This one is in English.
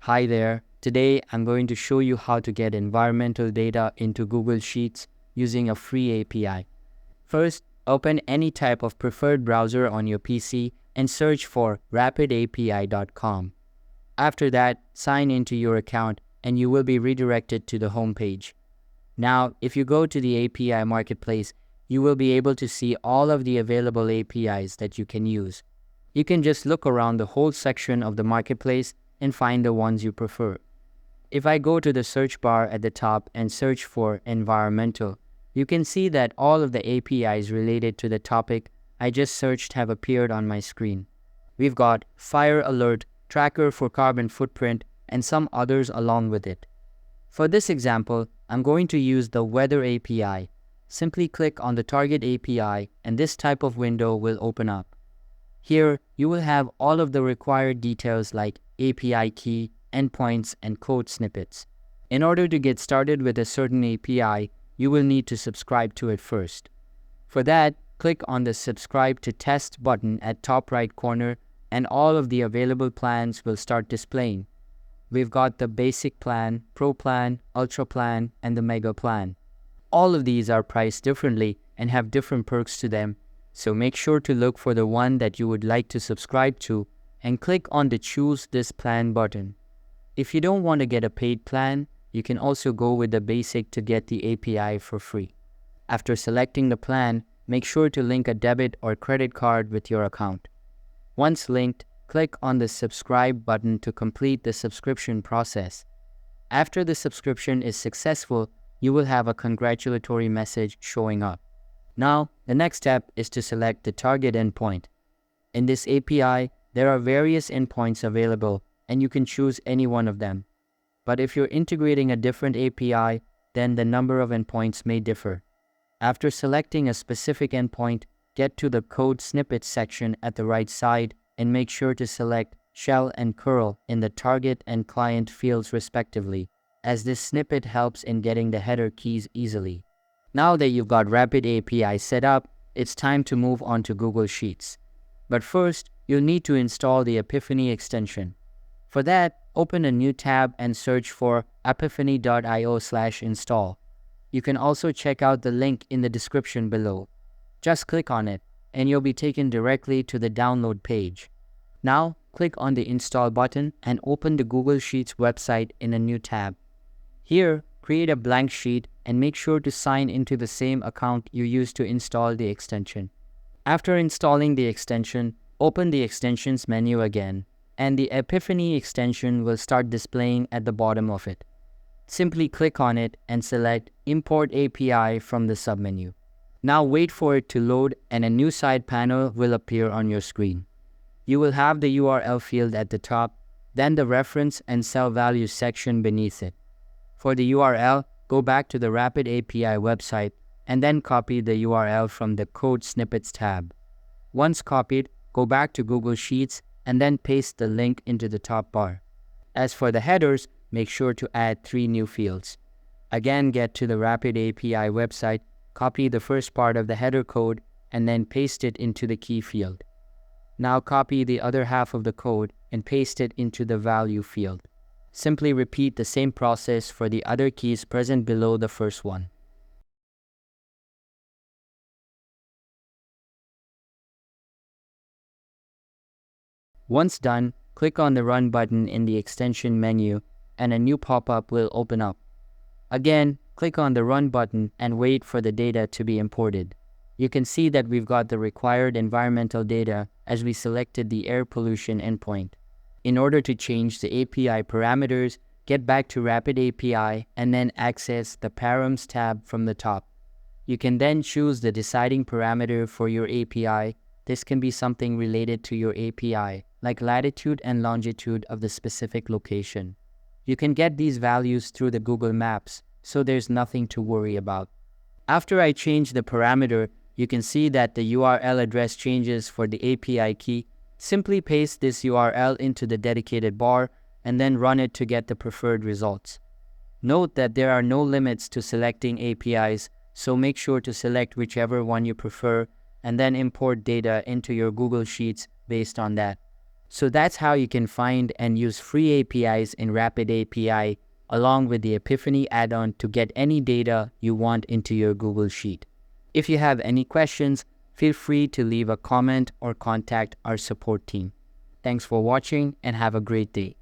Hi there. Today I'm going to show you how to get environmental data into Google Sheets using a free API. First, open any type of preferred browser on your PC and search for rapidapi.com. After that, sign into your account and you will be redirected to the home page. Now, if you go to the API Marketplace, you will be able to see all of the available APIs that you can use. You can just look around the whole section of the marketplace and find the ones you prefer. If I go to the search bar at the top and search for environmental, you can see that all of the APIs related to the topic I just searched have appeared on my screen. We've got fire alert, tracker for carbon footprint, and some others along with it. For this example, I'm going to use the weather API. Simply click on the target API and this type of window will open up. Here, you will have all of the required details like API key, endpoints, and code snippets. In order to get started with a certain API, you will need to subscribe to it first. For that, click on the Subscribe to Test button at top right corner and all of the available plans will start displaying. We've got the Basic Plan, Pro Plan, Ultra Plan, and the Mega Plan. All of these are priced differently and have different perks to them, so make sure to look for the one that you would like to subscribe to and click on the Choose This Plan button. If you don't want to get a paid plan, you can also go with the basic to get the API for free. After selecting the plan, make sure to link a debit or credit card with your account. Once linked, click on the Subscribe button to complete the subscription process. After the subscription is successful, you will have a congratulatory message showing up. Now, the next step is to select the target endpoint. In this API, there are various endpoints available and you can choose any one of them. But if you're integrating a different API, then the number of endpoints may differ. After selecting a specific endpoint, get to the code snippets section at the right side and make sure to select shell and curl in the target and client fields respectively, as this snippet helps in getting the header keys easily. Now that you've got Rapid API set up, it's time to move on to Google Sheets. But first, you'll need to install the Apipheny extension. For that, open a new tab and search for apipheny.io/install. You can also check out the link in the description below. Just click on it, and you'll be taken directly to the download page. Now, click on the Install button and open the Google Sheets website in a new tab. Here, create a blank sheet and make sure to sign into the same account you used to install the extension. After installing the extension, open the Extensions menu again, and the Apipheny extension will start displaying at the bottom of it. Simply click on it and select Import API from the submenu. Now wait for it to load and a new side panel will appear on your screen. You will have the URL field at the top, then the reference and cell values section beneath it. For the URL, go back to the Rapid API website and then copy the URL from the Code Snippets tab. Once copied, go back to Google Sheets and then paste the link into the top bar. As for the headers, make sure to add 3 new fields. Again, get to the Rapid API website, copy the first part of the header code, and then paste it into the key field. Now copy the other half of the code and paste it into the value field. Simply repeat the same process for the other keys present below the first one. Once done, click on the Run button in the extension menu and a new pop-up will open up. Again, click on the Run button and wait for the data to be imported. You can see that we've got the required environmental data as we selected the air pollution endpoint. In order to change the API parameters, get back to Rapid API and then access the Params tab from the top. You can then choose the deciding parameter for your API. This can be something related to your API, like latitude and longitude of the specific location. You can get these values through the Google Maps, so there's nothing to worry about. After I change the parameter, you can see that the URL address changes for the API key. Simply paste this URL into the dedicated bar and then run it to get the preferred results. Note that there are no limits to selecting APIs, so make sure to select whichever one you prefer and then import data into your Google Sheets based on that. So that's how you can find and use free APIs in Rapid API along with the Epiphany add-on to get any data you want into your Google Sheet. If you have any questions, feel free to leave a comment or contact our support team. Thanks for watching and have a great day.